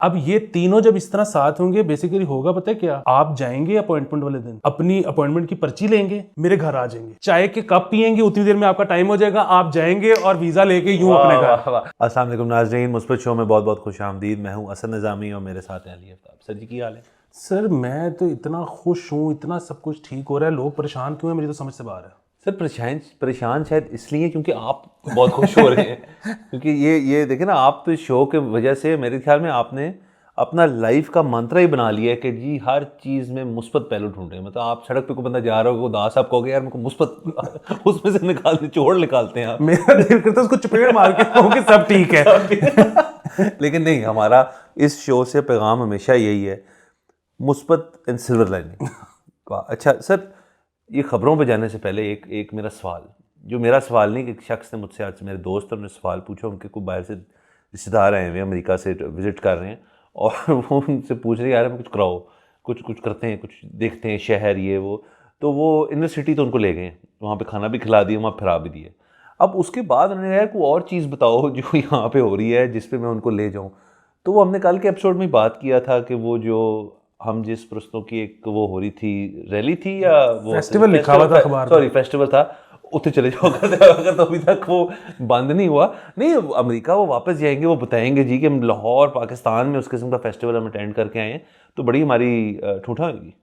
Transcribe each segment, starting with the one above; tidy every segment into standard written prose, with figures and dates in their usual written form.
अब ये तीनों जब इस तरह साथ होंगे, बेसिकली होगा पता है क्या, आप जाएंगे अपॉइंटमेंट वाले दिन, अपनी अपॉइंटमेंट की पर्ची लेंगे, मेरे घर आ जाएंगे, चाय के कप पियेंगे, उतनी देर में आपका टाइम हो जाएगा, आप जाएंगे और वीजा लेके यूं अपने घर। अस्सलाम वालेकुम नाज़रीन, मुस्बत शो में बहुत बहुत खुशामदीद। मैं हूं असद निज़ामी और मेरे साथ हैं अली आफ्ताब। सर जी की हाल है? सर मैं तो इतना खुश हूँ, इतना सब कुछ ठीक हो रहा है, लोग परेशान क्यों है मेरी तो समझ से बाहर है। सर परेशान शायद इसलिए क्योंकि आप बहुत खुश हो रहे हैं क्योंकि ये देखें ना, आप तो इस शो के वजह से मेरे ख्याल में आपने अपना लाइफ का मंत्र ही बना लिया है कि जी हर चीज़ में मुस्बत पहलू ढूंढे। मतलब आप सड़क पे कोई बंदा जा रहा हो, उदास, आप कहोगे यार मेरे को मुस्बत उसमें से चोड़ निकालते हैं आप। मेरा दिल करता है उसको चपेट मार के कहूं कि सब ठीक है लेकिन नहीं, हमारा इस शो से पैगाम हमेशा यही है, मुस्बत एंड सिल्वर लाइनिंग। अच्छा सर, ये खबरों पे जाने से पहले एक मेरा सवाल, जो मेरा सवाल नहीं कि एक शख्स ने मुझसे, आज मेरे दोस्त ने सवाल पूछा, उनके कोई बाहर से रिश्तेदार आए हुए अमेरिका से विज़िट कर रहे हैं और वो उनसे पूछ रहे हैं यार हमें कुछ कराओ, कुछ करते हैं, कुछ देखते हैं शहर ये वो। तो वो इनर सिटी तो उनको ले गए, वहाँ पे खाना भी खिला दिया, वहाँ फिरा भी दिए। अब उसके बाद उन्होंने कहा कोई और चीज़ बताओ जो यहाँ पे हो रही है जिस पे मैं उनको ले जाऊँ। तो वो हमने कल के एपिसोड में बात किया था कि वो जो हम जिस प्रश्नों की एक वो हो रही थी, रैली थी या वो फेस्टिवल लिखा हुआ था अखबार, सॉरी फेस्टिवल था, उतने चले जाओ अगर तो अभी तक वो बंद नहीं हुआ। नहीं, अमेरिका वो वापस जाएंगे, वो बताएंगे जी कि हम लाहौर पाकिस्तान में उस किस्म का फेस्टिवल हम अटेंड करके आए हैं, तो बड़ी हमारी ठूठा होगी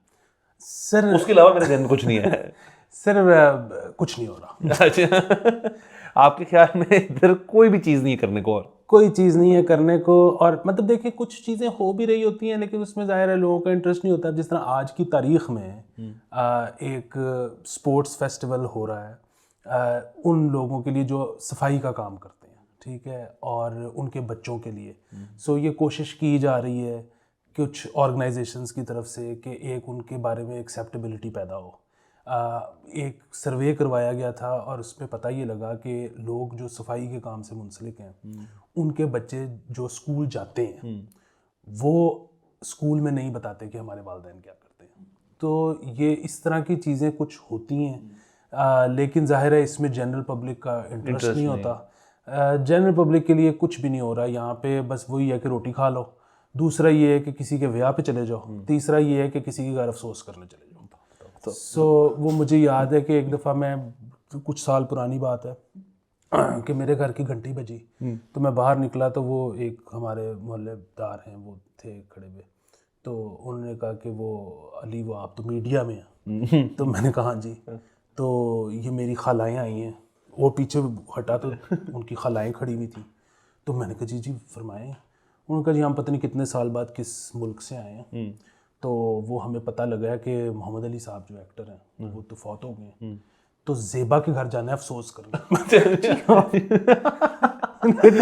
सर। उसके अलावा मेरे जहन में कुछ नहीं है सर कुछ नहीं हो रहा। अच्छा आपके ख्याल में इधर कोई भी चीज़ नहीं है करने को? और कोई चीज़ नहीं है करने को, और मतलब देखिए कुछ चीज़ें हो भी रही होती हैं लेकिन उसमें ज़ाहिर है लोगों का इंटरेस्ट नहीं होता। जिस तरह आज की तारीख़ में एक स्पोर्ट्स फेस्टिवल हो रहा है उन लोगों के लिए जो सफाई का काम करते हैं, ठीक है, और उनके बच्चों के लिए। सो ये कोशिश की जा रही है कुछ ऑर्गेनाइजेशंस की तरफ से कि एक उनके बारे में एक्सेप्टेबिलिटी पैदा हो। एक सर्वे करवाया गया था और उसमें पता ये लगा कि लोग जो सफाई के काम से मुंसलिक हैं उनके बच्चे जो स्कूल जाते हैं वो स्कूल में नहीं बताते कि हमारे वालिदैन क्या करते हैं। तो ये इस तरह की चीज़ें कुछ होती हैं, लेकिन ज़ाहिर है इसमें जनरल पब्लिक का इंटरेस्ट नहीं होता। जनरल पब्लिक के लिए कुछ भी नहीं हो रहा यहाँ पे, बस वही है कि रोटी खा लो, दूसरा ये है कि किसी के ब्याह पे चले जाओ, तीसरा ये है कि किसी के घर अफसोस करने चले जाओ। सो वो मुझे याद है कि एक दफ़ा मैं, कुछ साल पुरानी बात है, कि मेरे घर की घंटी बजी तो मैं बाहर निकला तो वो एक हमारे मोहल्लेदार हैं वो थे खड़े हुए, तो उन्होंने कहा कि वो अली वो आप तो मीडिया में हैं तो मैंने कहा हाँ जी, तो ये मेरी खालाएँ आई हैं, और पीछे हटा तो उनकी खालाएँ खड़ी हुई थी, तो मैंने कहा जी जी फरमाएँ। उन्होंने कहा जी हम पता नहीं कितने साल बाद किस मुल्क से आए हैं, तो वो हमें पता लगा है कि मोहम्मद अली साहब जो एक्टर हैं वो तो फौत हो गए, तो ज़ेबा के घर जाना है अफसोस करना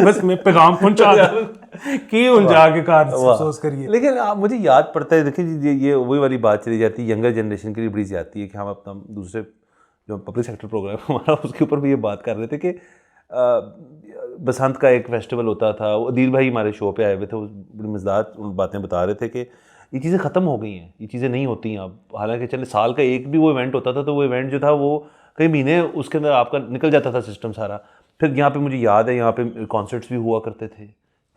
बस मैं पैगाम पहुंचा कि उन जाके कार अफसोस करिए। लेकिन आप, मुझे याद पड़ता है, देखिए ये वही वाली बात चली जाती है, यंगर जनरेशन के लिए बड़ी जाती है कि हम अपना दूसरे जो पब्लिक सेक्टर प्रोग्राम हमारा उसके ऊपर भी ये बात कर रहे थे कि बसंत का एक फेस्टिवल होता था, वो अदील भाई हमारे शो पे आए हुए थे, वो बड़ी मज़ेदार बातें बता रहे थे कि ये चीज़ें ख़त्म हो गई हैं, ये चीज़ें नहीं होती हैं अब। हालांकि चले साल का एक भी वो इवेंट होता था तो वो इवेंट जो था वो कई महीने उसके अंदर आपका निकल जाता था सिस्टम सारा। फिर यहाँ पे मुझे याद है यहाँ पे कॉन्सर्ट्स भी हुआ करते थे,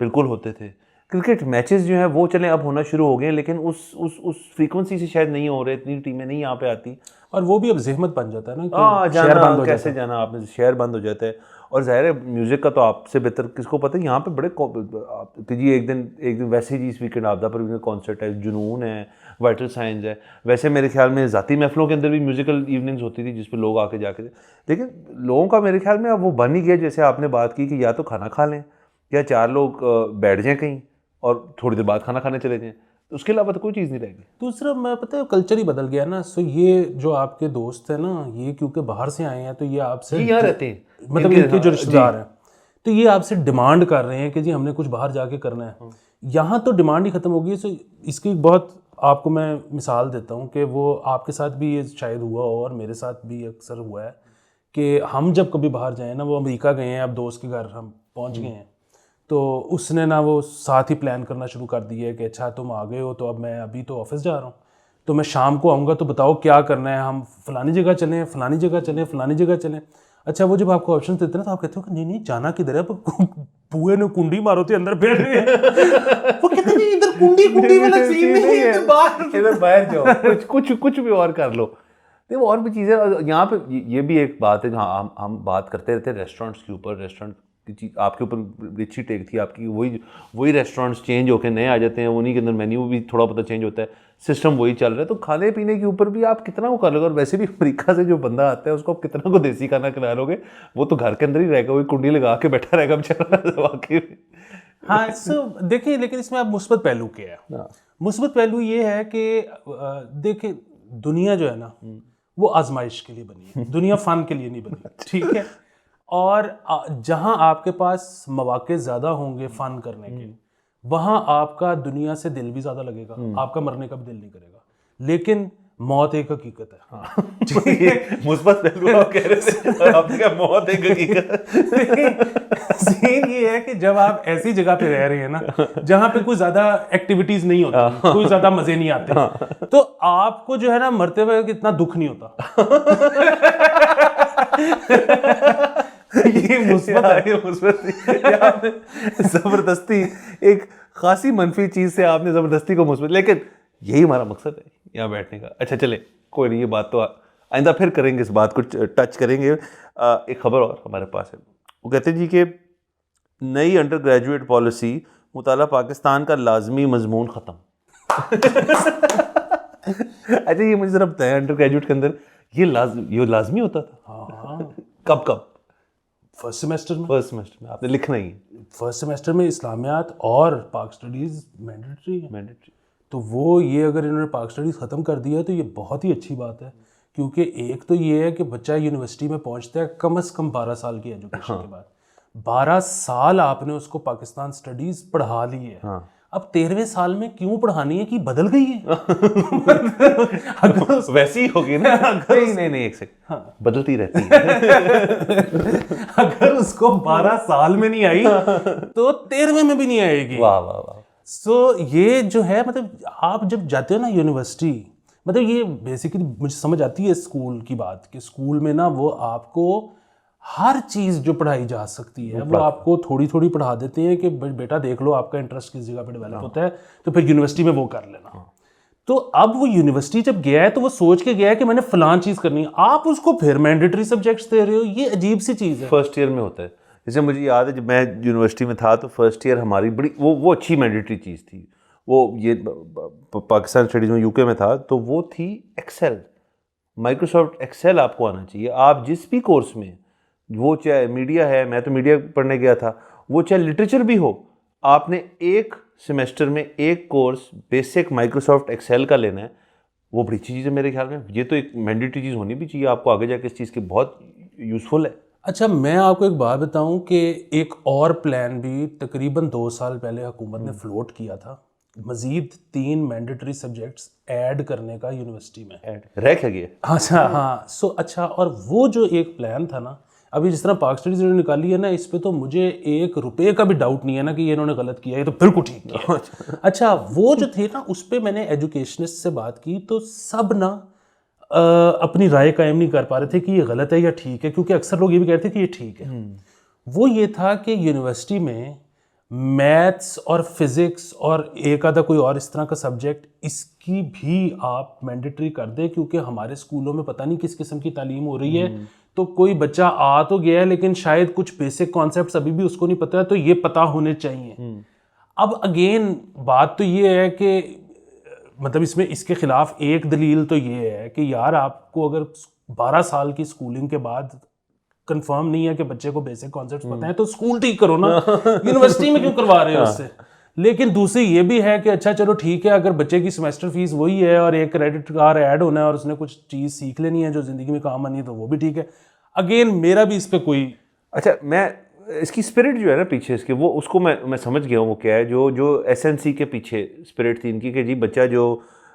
बिल्कुल होते थे। क्रिकेट मैचेस जो हैं वो चले अब होना शुरू हो गए, लेकिन उस फ्रीक्वेंसी से शायद नहीं हो रहे, इतनी टीमें नहीं यहाँ पे आती, और वो भी अब ज़हमत बन जाता है ना, जाना कैसे जाना, आपने शहर बंद हो जाता है। और ज़ाहिर है म्यूज़िक का तो आपसे बेहतर किसको पता है, यहाँ पे बड़े जी एक दिन वैसे ही जी इस वीकेंड आपदा पर भी कॉन्सर्ट है, जुनून है, वाइटल साइंस है। वैसे मेरे ख्याल में ज़ाती महफिलों के अंदर भी म्यूज़िकल इवनिंग्स होती थी जिस पे लोग आके जाके, लेकिन लोगों का मेरे ख्याल में अब वो बन ही गया, जैसे आपने बात की कि या तो खाना खा लें या चार लोग बैठ जाएँ कहीं और थोड़ी देर बाद खाना खाने चले जाएँ, उसके अलावा तो कोई चीज़ नहीं रहेगी। दूसरा मैं पता है कल्चर ही बदल गया ना। सो ये जो आपके दोस्त हैं ना, ये क्योंकि बाहर से आए हैं तो ये आपसे यहाँ रहते हैं, मतलब इनके जो रिश्तेदार हैं तो ये आपसे डिमांड कर रहे हैं कि जी हमने कुछ बाहर जाके करना है। यहाँ तो डिमांड ही ख़त्म हो गई। सो इसकी बहुत आपको मैं मिसाल देता हूँ कि वो आपके साथ भी ये शायद हुआ हो और मेरे साथ भी अक्सर हुआ है कि हम जब कभी बाहर जाएँ ना, वो अमेरिका गए हैं, अब दोस्त के घर हम पहुँच गए हैं, तो उसने ना वो साथ ही प्लान करना शुरू कर दिया है कि अच्छा तुम आ गए हो तो अब मैं अभी तो ऑफिस जा रहा हूँ, तो मैं शाम को आऊँगा, तो बताओ क्या करना है, हम फ़लानी जगह चलें, फ़लानी जगह चलें, फ़लानी जगह चलें। अच्छा वो जब आपको ऑप्शन देते हैं तो आप कहते हो कि नहीं नहीं जाना किधर है, बुए ने कुंडी मारो तो अंदर बैठ रहे हैं वो कहते हैं कुंडी वाला सीन नहीं है, बाहर जाओ, कुछ भी और कर लो। देखो और भी चीज़ें यहाँ पे ये भी एक बात है जहाँ हम बात करते रहते हैं रेस्टोरेंट्स के ऊपर। रेस्टोरेंट की चीज़ आपके ऊपर अच्छी टेक थी आपकी, वही रेस्टोरेंट्स चेंज होकर नए आ जाते हैं, उन्हीं के अंदर मेन्यू भी थोड़ा बहुत चेंज होता है, सिस्टम वही चल रहा है। तो खाने पीने के ऊपर भी आप कितना को कर लोगे। और वैसे भी अमेरिका से जो बंदा आता है उसको आप कितना को देसी खाना खिला लोगे, वो तो घर के अंदर ही रहेगा, वही कुंडी लगा के बैठा रहेगा बेचारा वाकई। हाँ, सो देखिए, लेकिन इसमें आप मुस्बत पहलू क्या है? मुस्बत पहलू ये है कि देखिए दुनिया जो है ना वो आजमाइश के लिए बनी है, दुनिया फन के लिए नहीं बनी, ठीक है। और जहां आपके पास मौके ज़्यादा होंगे फन करने के, वहां आपका दुनिया से दिल भी ज़्यादा लगेगा, आपका मरने का भी दिल नहीं करेगा। लेकिन मौत एक हकीकत है। हाँ। मुस्बत पहलू आप कह रहे थे, आपने कहा मौत एक हकीकत है। सीन ये है कि जब आप ऐसी जगह पे रह रहे हैं ना जहाँ पे कोई ज्यादा एक्टिविटीज नहीं होती, कोई ज्यादा मजे नहीं आते, तो आपको जो है ना मरते हुए इतना दुख नहीं होता। ये मुस्बत जबरदस्ती एक खासी मनफी चीज से आपने जबरदस्ती को मुस्बत, लेकिन यही हमारा मकसद है यहाँ बैठने का। अच्छा चले, कोई नहीं, ये बात तो आइंदा फिर करेंगे, इस बात को टच करेंगे। एक खबर और हमारे पास है, वो कहते हैं जी कि नई अंडर ग्रेजुएट पॉलिसी, मुताला पाकिस्तान का लाजमी मजमून ख़त्म। अच्छा ये मुझे ज़रा बताएं, अंडर ग्रेजुएट के अंदर ये लाजमी होता था? हाँ। कब? फर्स्ट सेमेस्टर में आपने लिखना ही है। फर्स्ट सेमेस्टर में इस्लामियात और पाक स्टडीज़ मैंडेटरी है। तो वो ये अगर इन्होंने पाक स्टडीज़ ख़त्म कर दिया तो ये बहुत ही अच्छी बात है, क्योंकि एक तो ये है कि बच्चा यूनिवर्सिटी में पहुंचता है कम से कम 12 साल की एजुकेशन के बाद। 12 साल आपने उसको पाकिस्तान स्टडीज़ पढ़ा ली है। अब 13वें साल में क्यों पढ़ानी है कि बदल गई है? अगर वैसी ही होगी ना। नहीं एक सेकंड, बदलती रहती है। अगर उसको 12 साल में नहीं आई तो 13वें में भी नहीं आएगी। वाह। सो ये जो है, मतलब आप जब जाते हो ना यूनिवर्सिटी, मतलब ये बेसिकली मुझे समझ आती है स्कूल की बात, कि स्कूल में ना वो आपको हर चीज़ जो पढ़ाई जा सकती है वो आपको थोड़ी थोड़ी पढ़ा देते हैं कि बेटा देख लो आपका इंटरेस्ट किस जगह पे डेवलप होता है, तो फिर यूनिवर्सिटी में वो कर लेना। तो अब वो यूनिवर्सिटी जब गया है तो वो सोच के गया है कि मैंने फलान चीज़ करनी है, आप उसको फिर मैंडेटरी सब्जेक्ट्स दे रहे हो, ये अजीब सी चीज़ है। फर्स्ट ईयर में होता है, जैसे मुझे याद है जब मैं यूनिवर्सिटी में था तो फर्स्ट ईयर हमारी बड़ी वो अच्छी मैंडेटरी चीज़ थी। वो ये पाकिस्तान स्टडीज़ में यूके में था तो वो थी एक्सेल, माइक्रोसॉफ्ट एक्सेल आपको आना चाहिए। आप जिस भी कोर्स में, वो चाहे मीडिया है, मैं तो मीडिया पढ़ने गया था, वो चाहे लिटरेचर भी हो, आपने एक सेमेस्टर में एक कोर्स बेसिक माइक्रोसॉफ्ट एक्सेल का लेना है। वो बड़ी अच्छी चीज़ है मेरे ख्याल में, ये तो एक मैंडेटरी चीज़ होनी भी चाहिए, आपको आगे जाके इस चीज़ की बहुत यूज़फुल है। अच्छा मैं आपको एक बात बताऊं कि एक और प्लान भी तकरीबन 2 साल पहले हुकूमत ने फ्लोट किया था, मज़ीद 3 मैंडेटरी सब्जेक्ट्स ऐड करने का यूनिवर्सिटी में। ऐड रह क्या गया? अच्छा हाँ, सो अच्छा, और वो जो एक प्लान था ना, अभी जिस तरह पाक स्टडीज इन्होंने निकाली है ना, इस पे तो मुझे 1 रुपये का भी डाउट नहीं है ना कि ये इन्होंने गलत किया है, तो बिल्कुल ठीक किया। अच्छा वो जो थे ना, उस पर मैंने एजुकेशनिस्ट से बात की तो सब ना अपनी राय कायम नहीं कर पा रहे थे कि ये गलत है या ठीक है, क्योंकि अक्सर लोग ये भी कहते थे कि ये ठीक है। वो ये था कि यूनिवर्सिटी में मैथ्स और फिज़िक्स और एक आधा कोई और इस तरह का सब्जेक्ट, इसकी भी आप मैंडेटरी कर दें, क्योंकि हमारे स्कूलों में पता नहीं किस किस्म की तालीम हो रही है। तो कोई बच्चा आ तो गया है लेकिन शायद कुछ बेसिक कॉन्सेप्ट्स अभी भी उसको नहीं पता है, तो ये पता होने चाहिए। अब अगेन बात तो ये है कि मतलब इसमें इसके खिलाफ एक दलील तो ये है कि यार आपको अगर 12 साल की स्कूलिंग के बाद कंफर्म नहीं है कि बच्चे को बेसिक कॉन्सेप्ट्स पता है, तो स्कूल ठीक करो ना, यूनिवर्सिटी में क्यों करवा रहे हो उससे। लेकिन दूसरी ये भी है कि अच्छा चलो ठीक है, अगर बच्चे की सेमेस्टर फीस वही है और 1 क्रेडिट कार्ड ऐड होना है और उसने कुछ चीज़ सीख लेनी है जो ज़िंदगी में काम आनी है, तो वो भी ठीक है। अगेन मेरा भी इस पर कोई, अच्छा मैं इसकी स्पिरिट जो है ना पीछे इसके, वो उसको मैं समझ गया हूँ वो क्या है। जो एसएनसी के पीछे स्पिरिट थी इनकी कि जी बच्चा जो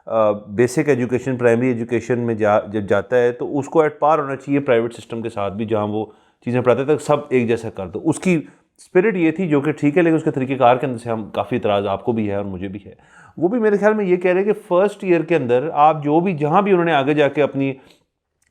बेसिक एजुकेशन, प्राइमरी एजुकेशन में जब जाता है तो उसको एट पार होना चाहिए प्राइवेट सिस्टम के साथ भी, जहाँ वो चीज़ें पढ़ाते तक सब एक जैसा कर दो। उसकी स्पिरिट ये थी, जो कि ठीक है, लेकिन उसके तरीक़ेकार के अंदर से हम काफ़ी इतराज़ आपको भी है और मुझे भी है। वो भी मेरे ख्याल में ये कह रहे हैं कि फर्स्ट ईयर के अंदर आप जो भी, जहाँ भी उन्होंने आगे जाके अपनी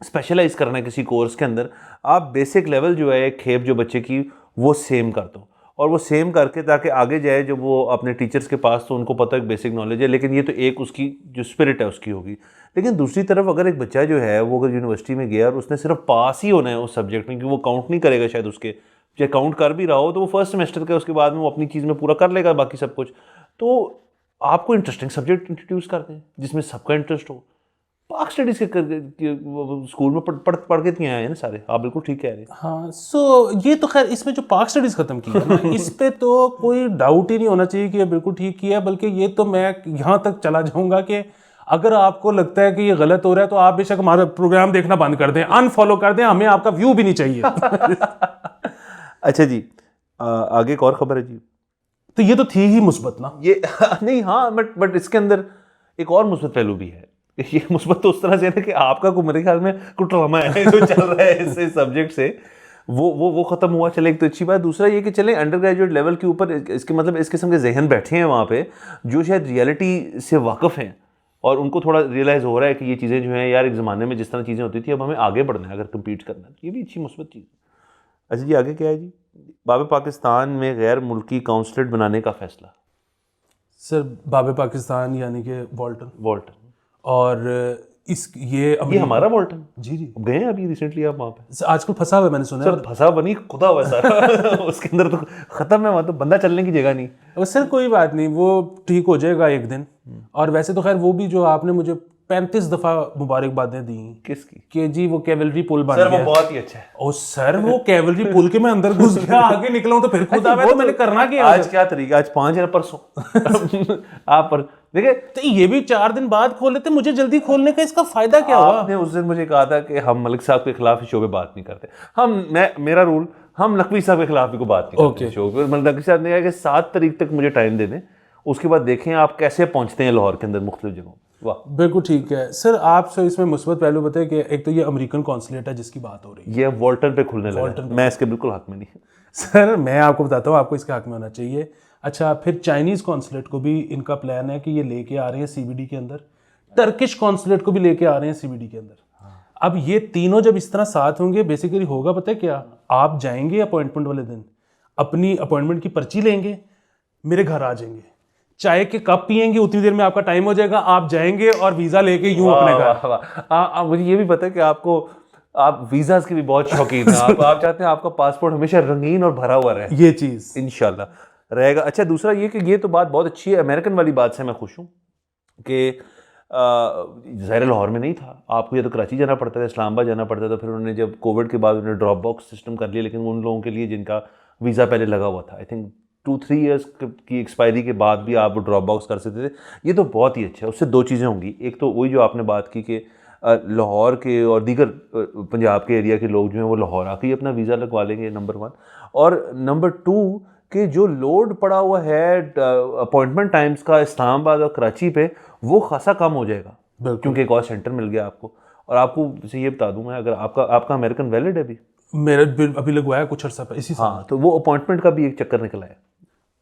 स्पेशलाइज करना है किसी कोर्स के अंदर, आप बेसिक लेवल जो है खेप जो बच्चे की वो सेम कर दो। और वो सेम करके ताकि आगे जाए जब वो अपने टीचर्स के पास, तो उनको पता है बेसिक नॉलेज है, लेकिन ये तो एक उसकी जो स्पिरिट है उसकी होगी। लेकिन दूसरी तरफ अगर एक बच्चा जो है वो अगर यूनिवर्सिटी में गया और उसने सिर्फ पास ही होना है उस सब्जेक्ट में, क्योंकि वो काउंट नहीं करेगा शायद, उसके चाहे काउंट कर भी रहा हो तो वो फर्स्ट सेमेस्टर का, उसके बाद में वो अपनी चीज़ में पूरा कर लेगा बाकी सब कुछ। तो आपको इंटरेस्टिंग सब्जेक्ट इंट्रोड्यूस करते हैं जिसमें सबका इंटरेस्ट हो। पाक स्टडीज़ के स्कूल में पढ़ के नहीं आए हैं ना सारे, आप बिल्कुल ठीक कह रहे हैं। हाँ, ये तो खैर इसमें जो पाक स्टडीज़ ख़त्म की है ना, इस पे तो कोई डाउट ही नहीं होना चाहिए कि ये बिल्कुल ठीक किया है। बल्कि ये तो मैं यहाँ तक चला जाऊँगा कि अगर आपको लगता है कि ये गलत हो रहा है तो आप बेशक हमारा प्रोग्राम देखना बंद कर दें, अनफॉलो कर दें, हमें आपका व्यू भी नहीं चाहिए। अच्छा जी, आगे एक और खबर है जी। तो ये तो थी ही मुस्बत ना, ये नहीं, हाँ, बट इसके अंदर एक और मुस्बत पहलू भी है। ये मुस्बत तो उस तरह से है ना कि आपका को मेरे ख्याल में कुछ ड्रामा है जो चल रहा है इससे सब्जेक्ट से, वो खत्म हुआ, चले, एक तो अच्छी बात। दूसरा ये कि चले अंडर ग्रेजुएट लेवल के ऊपर इसके मतलब इस किस्म के जहन बैठे हैं वहाँ पे जो शायद रियलिटी से वाकिफ़ हैं और उनको थोड़ा रियलाइज़ हो रहा है कि ये चीज़ें जो हैं यार, एक ज़माने में जिस तरह चीज़ें होती थी अब हमें आगे बढ़ना है अगर कम्पीट करना है। ये भी अच्छी मुस्बत चीज़ है। अच्छा जी, आगे क्या है जी? बाब पाकिस्तान में गैर मुल्की काउंसलेट बनाने का फैसला। सर बाब पाकिस्तान यानी कि वॉल्टन, और ये हमारा वॉल्टन जी गए हैं अभी रिसेंटली आप वहाँ पे? आजकल फंसा हुआ है, मैंने सुना है। फंसा बनी खुदा हुआ सारा उसके अंदर तो खत्म है, वहाँ तो बंदा चलने की जगह नहीं। और सर कोई बात नहीं, वो ठीक हो जाएगा एक दिन। और वैसे तो खैर वो भी जो आपने मुझे 35 दफा मुबारकबादें दी। किसकी? कि जी वो कैवलरी पुल बन गया। सर वो बहुत ही अच्छा है। ओ सर वो कैवलरी पुल के मैं अंदर घुस गया, आगे निकला हूं तो फिर खुदा मैं तो मैंने करना क्या आज क्या तरीका, आज 5 या परसों आप पर देखिए, तो ये भी 4 दिन बाद खोले थे, मुझे जल्दी खोलने का इसका फायदा क्या हुआ? आपने उस दिन मुझे कहा था कि हम मलिक साहब के खिलाफ शो पे बात नहीं करते। मेरा रूल, हम नकवी साहब के खिलाफ भी को बात नहीं करते शो पे। मतलब नकवी साहब ने कहा कि 7 तारीख तक मुझे टाइम दे दें, उसके बाद देखें आप कैसे पहुंचते हैं लाहौर के अंदर मुख्तलिफ जगहों। वाह, बिल्कुल ठीक है सर। आप सर इसमें मुस्बत पहलू बताए कि एक तो ये अमेरिकन कॉन्सुलेट है जिसकी बात हो रही है, ये वॉल्टन पे खुलने लगा, मैं इसके बिल्कुल हक में नहीं। सर मैं आपको बताता हूँ, आपको इसके हक में होना चाहिए। अच्छा, फिर चाइनीज़ कॉन्सुलेट को भी इनका प्लान है कि ये लेके आ रहे हैं सीबीडी के अंदर, टर्किश कॉन्सुलेट को भी लेके आ रहे हैं सीबीडी के अंदर। अब ये तीनों जब इस तरह साथ होंगे, बेसिकली होगा पता है क्या, आप जाएंगे अपॉइंटमेंट वाले दिन, अपनी अपॉइंटमेंट की पर्ची लेंगे, मेरे घर आ जाएंगे, चाय के कप पियेंगे, उतनी देर में आपका टाइम हो जाएगा, आप जाएंगे और वीज़ा लेके यूं अपने घर। मुझे ये भी पता है कि आप वीज़ास के भी बहुत शौकीन हैं। आप चाहते हैं आपका पासपोर्ट हमेशा रंगीन और भरा हुआ रहे। ये चीज़ इंशाल्लाह रहेगा। अच्छा, दूसरा ये कि ये तो बात बहुत अच्छी है, अमेरिकन वाली बात से मैं खुश हूँ कि ज़ाहिर लाहौर में नहीं था, आपको ये तो कराची जाना पड़ता था, इस्लामाबाद जाना पड़ता था। फिर उन्होंने जब कोविड के बाद उन्होंने ड्रॉप बॉक्स सिस्टम कर लिया, लेकिन उन लोगों के लिए जिनका वीज़ा पहले लगा हुआ था, आई थिंक 2-3 ईयर्स की एक्सपायरी के बाद भी आप ड्रॉप बॉक्स कर सकते थे। ये तो बहुत ही अच्छा है। उससे 2 चीज़ें होंगी, एक तो वही जो आपने बात की कि लाहौर के और दीगर पंजाब के एरिया के लोग जो हैं वो लाहौर आके ही अपना वीज़ा लगवा लेंगे, नंबर 1। और नंबर 2 कि जो लोड पड़ा हुआ है अपॉइंटमेंट टाइम्स का इस्लामाबाद और कराची पे, वो खासा कम हो जाएगा क्योंकि एक और सेंटर मिल गया आपको। और आपको ये बता दूं मैं, अगर आपका अमेरिकन वैलिड है मेरा अभी लगवाया कुछ अर्सा पर इसी हाँ, तो वो अपॉइंटमेंट का भी एक चक्कर निकला है।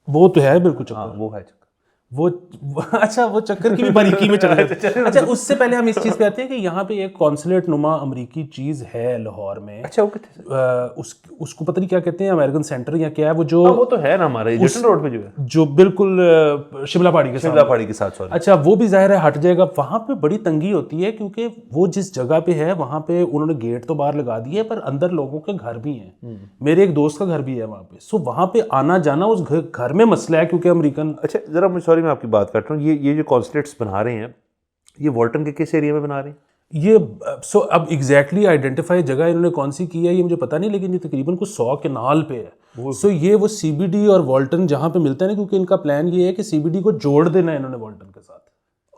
वो तो है बिल्कुल चक्कर। हाँ, वो है चक्कर। अच्छा, वो चक्कर की भी बारीकी में चल रहा है। अच्छा, उससे पहले हम इस चीज़ पे आते हैं कि यहाँ पे एक कॉन्सुलेट नुमा अमेरिकी चीज़ है लाहौर में। अच्छा, वो कितने उसको पता नहीं क्या कहते हैं, अमेरिकन सेंटर या क्या है वो, जो वो तो है ना हमारे जशन रोड पे जो है, जो बिल्कुल शिमला पहाड़ी के साथ सॉरी। अच्छा, वो भी जाहिर है हट जाएगा। वहाँ पे बड़ी तंगी होती है क्योंकि वो जिस जगह पे है वहाँ पे उन्होंने गेट तो बाहर लगा दिए पर अंदर लोगों के घर भी हैं। मेरे एक दोस्त का घर भी है वहाँ पे। सो वहाँ पे आना जाना उस घर में मसला है क्योंकि अमेरिकन। अच्छा, जरा मुझे सॉरी मैं आपकी बात कर रहा हूँ, ये जो कॉन्सुलेट्स बना रहे हैं ये वॉल्टन के किस एरिया में बना रहे हैं? ये अब एग्जैक्टली आइडेंटिफाई जगह इन्होंने कौन सी की है ये मुझे पता नहीं, लेकिन ये तकरीबन कुछ 100 केनाल पे है। सो ये वो सीबीडी और वॉल्टन जहाँ पे मिलते हैं ना, क्योंकि इनका प्लान ये है कि सीबीडी को जोड़ देना है इन्होंने वॉल्टन के साथ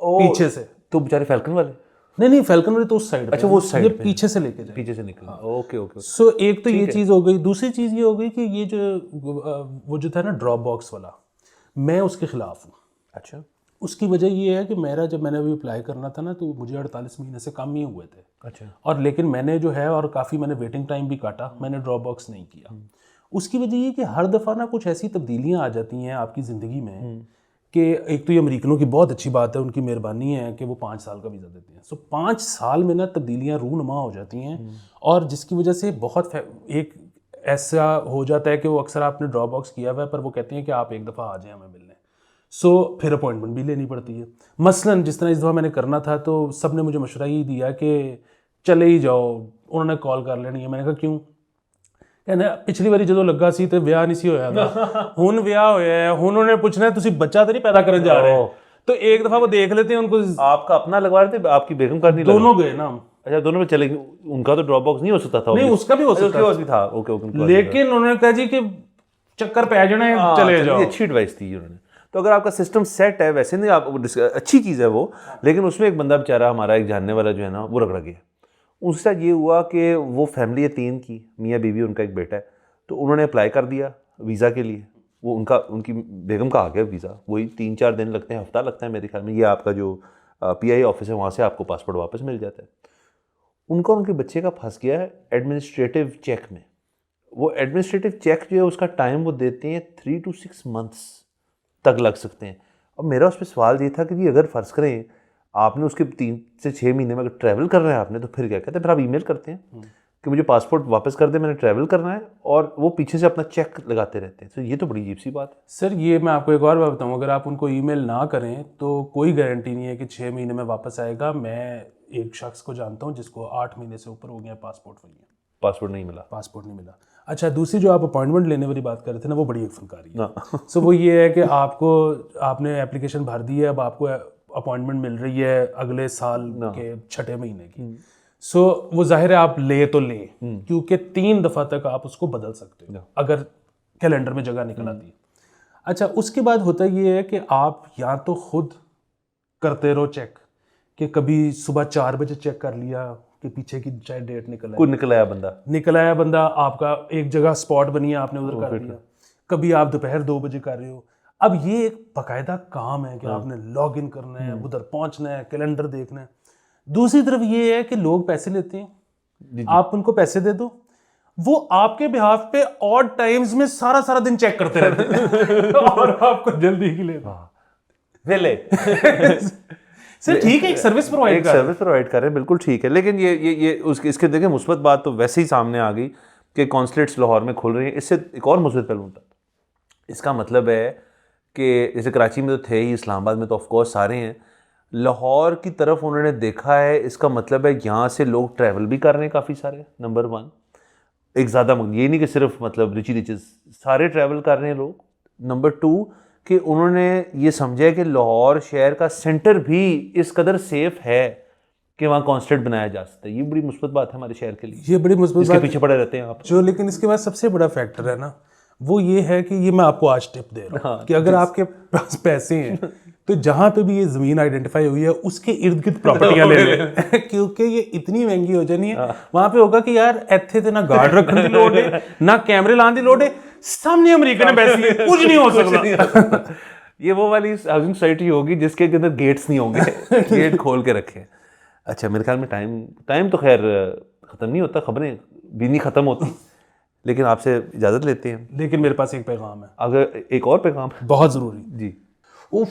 पीछे से। तो बेचारे फैल्कन वाले नहीं फैल्कन वाले तो उस साइड। अच्छा, वो साइड ये पीछे से लेके जाए, पीछे से निकला। ओके। सो एक तो ये चीज़ हो गई। दूसरी चीज़ ये हो गई कि ये जो वो जो था ना ड्रॉप बॉक्स वाला, मैं उसके खिलाफ हूँ। अच्छा, उसकी वजह ये है कि जब मैंने अभी अप्लाई करना था ना, तो मुझे 48 महीने से कम ही हुए थे। अच्छा। और लेकिन मैंने जो है और काफ़ी मैंने वेटिंग टाइम भी काटा, मैंने ड्रॉप बॉक्स नहीं किया। उसकी वजह ये कि हर दफ़ा ना कुछ ऐसी तब्दीलियाँ आ जाती हैं आपकी ज़िंदगी में कि एक तो ये अमेरिकनों की बहुत अच्छी बात है, उनकी मेहरबानी है कि वो 5 साल का वीज़ा देते हैं। सो 5 साल में ना तब्दीलियाँ रूनुमा हो जाती हैं और जिसकी वजह से बहुत एक ऐसा हो जाता है कि वो अक्सर आपने ड्रॉप बॉक्स किया हुआ है पर वो कहते हैं कि आप एक दफ़ा आ जाएं हमें मिलने, सो फिर अपॉइंटमेंट भी लेनी पड़ती है। मसलन जिस तरह इस दफ़ा मैंने करना था तो सब ने मुझे मशवरा ही दिया कि चले ही जाओ, उन्होंने कॉल कर लेनी है। मैंने कहा क्यों? कहना पिछली बारी जो लगा सी तो ਵਿਆਹ नहीं सी होया था, हुन ਵਿਆਹ होया है, हुन उन्होंने पूछना है तुसी बच्चा तो नहीं पैदा करने जा रहे, तो एक दफ़ा वो देख लेते हैं उनको। आपका अपना लगवा रहे थे, आपकी बेगम का नहीं दोनों गए ना हम। अच्छा, दोनों में चले गए। उनका तो ड्रॉप बॉक्स नहीं हो सकता था? नहीं, उसका भी हो सकता उसके पास भी था। Okay okay. लेकिन उन्होंने कहा जी कि चक्कर पै जाना है, चले जाओ। अच्छी एडवाइस थी उन्होंने। तो अगर आपका सिस्टम सेट है, वैसे नहीं आप, अच्छी चीज़ है वो, लेकिन उसमें एक बंदा बेचारा हमारा एक जानने वाला जो है ना वो रगड़ा गया। उसका ये हुआ कि वो फैमिली है 3 की, मियाँ बीवी, उनका एक बेटा है, तो उन्होंने अप्लाई कर दिया वीज़ा के लिए। वो उनकी बेगम का आ गया वीज़ा, वही 3-4 दिन लगते हैं, हफ्ता लगता है मेरे ख्याल में। ये आपका जो PI ऑफिस है वहाँ से आपको पासपोर्ट वापस मिल जाता है। उनका उनके बच्चे का फंस गया है एडमिनिस्ट्रेटिव चेक में। वो एडमिनिस्ट्रेटिव चेक जो है उसका टाइम वो देते हैं 3 to 6 months तक लग सकते हैं। अब मेरा उस पर सवाल ये था कि जी अगर फ़र्ज़ करें आपने उसके 3 से 6 महीने में अगर ट्रैवल कर रहे हैं आपने, तो फिर क्या कहते हैं, फिर आप ईमेल करते हैं कि मुझे पासपोर्ट वापस कर दे, मैंने ट्रैवल करना है, और वो पीछे से अपना चेक लगाते रहते हैं। तो ये तो बड़ी अजीब सी बात है। सर ये मैं आपको एक और बात बताऊँ, अगर आप उनको ईमेल ना करें तो कोई गारंटी नहीं है कि 6 महीने में वापस आएगा। मैं एक शख्स को जानता हूँ जिसको 8 महीने से ऊपर हो गया, पासपोर्ट नहीं मिला। पासपोर्ट नहीं मिला। अच्छा, दूसरी जो आप अपॉइंटमेंट लेने वाली बात कर रहे थे ना, वो बड़ी एक फनकारी है। सो वो ये है कि आपने एप्लीकेशन भर दी है, अब आपको अपॉइंटमेंट मिल रही है अगले साल के 6ठे महीने की। सो वो जाहिर है आप ले तो लें, क्योंकि 3 दफ़ा तक आप उसको बदल सकते हो अगर कैलेंडर में जगह निकल आती है। अच्छा, उसके बाद होता ये है कि आप या तो खुद करते रहो चेक, कि कभी सुबह 4 बजे चेक कर लिया कि पीछे की चाहे डेट निकल आया बंदा, आपका एक जगह स्पॉट बनी है, आपने उधर कर दिया। कभी आप दोपहर 2 बजे कर रहे हो। अब ये एक बाकायदा काम है कि आपने लॉग इन करना है, उधर पहुंचना है, कैलेंडर देखना है। दूसरी तरफ ये है कि लोग पैसे लेते हैं, आप उनको पैसे दे दो, वो आपके बिहाफ पे ऑड टाइम्स में सारा दिन चेक करते रहते हैं और आपको जल्दी ही ले सर ठीक है, एक सर्विस प्रोवाइड कर रहे हैं, बिल्कुल ठीक है। लेकिन ये इसके देखिए मुस्बत बात तो वैसे ही सामने आ गई कि कॉन्सुलेट्स लाहौर में खुल रही हैं। इससे एक और मुस्बत पहलू होता है, इसका मतलब है कि जैसे कराची में तो थे ही, इस्लामाबाद में तो ऑफ कोर्स सारे हैं, लाहौर की तरफ उन्होंने देखा है। इसका मतलब है यहाँ से लोग ट्रैवल भी कर रहे हैं काफ़ी सारे। नंबर 1 एक ज़्यादा ये नहीं कि सिर्फ मतलब रिचेस सारे ट्रैवल कर रहे हैं लोग। नंबर 2 कि उन्होंने ये समझा है कि लाहौर शहर का सेंटर भी इस कदर सेफ है कि वहाँ कॉन्सुलेट बनाया जा सकता है। ये बड़ी मुस्बत बात है हमारे शहर के लिए, ये बड़ी मुस्बत बात पीछे पड़े रहते हैं आप जो। लेकिन इसके बाद सबसे बड़ा फैक्टर है ना, वो ये है कि ये मैं आपको आज टिप दे रहा हूँ कि अगर आपके पास पैसे हैं तो जहाँ पे भी ये ज़मीन आइडेंटिफाई हुई है उसके इर्द गिर्द प्रॉपर्टियाँ ले लें क्योंकि ये इतनी महंगी हो जानी है। वहाँ पे होगा कि यार इत्थे ते ना गार्ड रखने की लोड़ है, ना कैमरे लाने की लोड़ है, सामने अमेरिका ने पैसे लिए, कुछ नहीं हो सकता। ये वो वाली हाउसिंग सोसाइटी होगी जिसके अंदर गेट्स नहीं होंगे, गेट खोल के रखे। अच्छा, मेरे ख्याल में टाइम तो खैर ख़त्म नहीं होता, खबरें भी नहीं ख़त्म होती, लेकिन आपसे इजाज़त लेते हैं। लेकिन मेरे पास एक पैगाम है, अगर एक और पैगाम है बहुत ज़रूरी जी। उफ,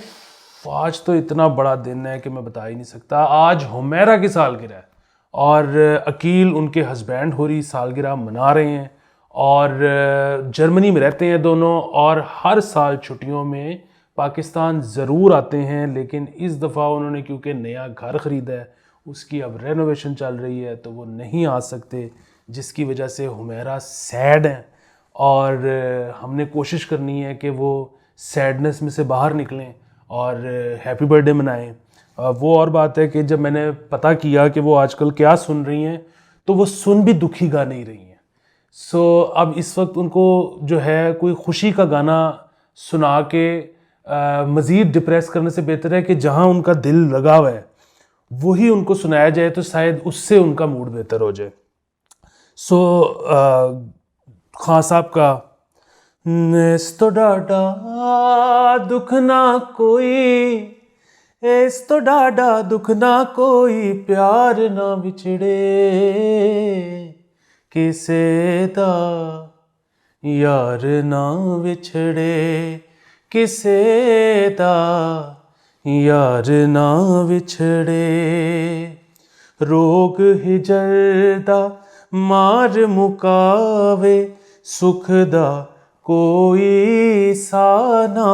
आज तो इतना बड़ा दिन है कि मैं बता ही नहीं सकता। आज हुमैरा की सालगिरह है और अकील उनके हस्बैंड हो रही सालगिरह मना रहे हैं और जर्मनी में रहते हैं दोनों, और हर साल छुट्टियों में पाकिस्तान ज़रूर आते हैं। लेकिन इस दफ़ा उन्होंने क्योंकि नया घर ख़रीदा है, उसकी अब रेनोवेशन चल रही है, तो वो नहीं आ सकते, जिसकी वजह से हुमैरा सैड हैं और हमने कोशिश करनी है कि वो सैडनेस में से बाहर निकलें और हैप्पी बर्थडे मनाएं। वो और बात है कि जब मैंने पता किया कि वो आजकल क्या सुन रही हैं, तो वो सुन भी दुखी गा नहीं रही हैं। सो अब इस वक्त उनको जो है कोई खुशी का गाना सुना के मज़ीद डिप्रेस करने से बेहतर है कि जहाँ उनका दिल लगा हुआ है वही उनको सुनाया जाए, तो शायद उससे उनका मूड बेहतर हो जाए। सो खान साहब का इस तो डाडा दुख ना कोई, इस तो डाडा दुख ना कोई, प्यार ना बिछड़े किसे दा यार ना विछड़े, किसे दा यार ना विछड़े, रोग हिजर दा मार मुकावे, सुख दा कोई सा ना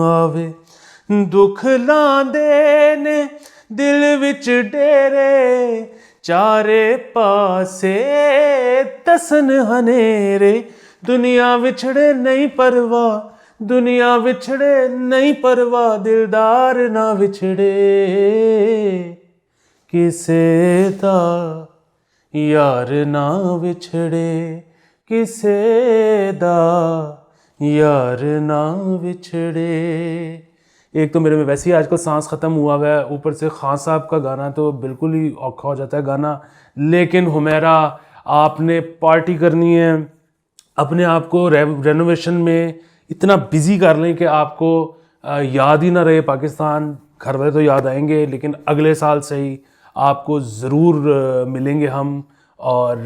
आवे। दुख लांदे ने दिल विच डेरे, चारे पासे तसन हनेरे। दुनिया विछड़े नहीं परवाह, दुनिया विछड़े नहीं परवाह, दिलदार ना विछड़े किसे दा यार ना विछड़े, किसे दा यार ना विछड़े। एक तो मेरे में वैसे ही आजकल सांस ख़त्म हुआ है, ऊपर से खान साहब का गाना तो बिल्कुल ही औखा हो जाता है गाना। लेकिन हुमैरा, आपने पार्टी करनी है, अपने आप को रेनोवेशन में इतना बिजी कर लें कि आपको याद ही ना रहे पाकिस्तान। घर वाले तो याद आएंगे, लेकिन अगले साल से ही आपको ज़रूर मिलेंगे हम। और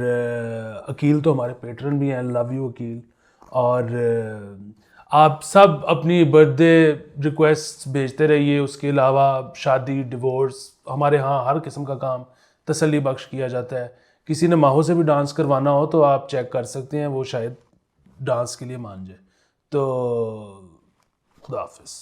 अकील तो हमारे पेट्रन भी हैं, लव यू अकील। और आप सब अपनी बर्थडे रिक्वेस्ट भेजते रहिए। उसके अलावा शादी, डिवोर्स, हमारे यहाँ हर किस्म का काम तसल्ली बख्श किया जाता है। किसी ने माहो से भी डांस करवाना हो तो आप चेक कर सकते हैं, वो शायद डांस के लिए मान जाए। तो खुदा हाफिज़।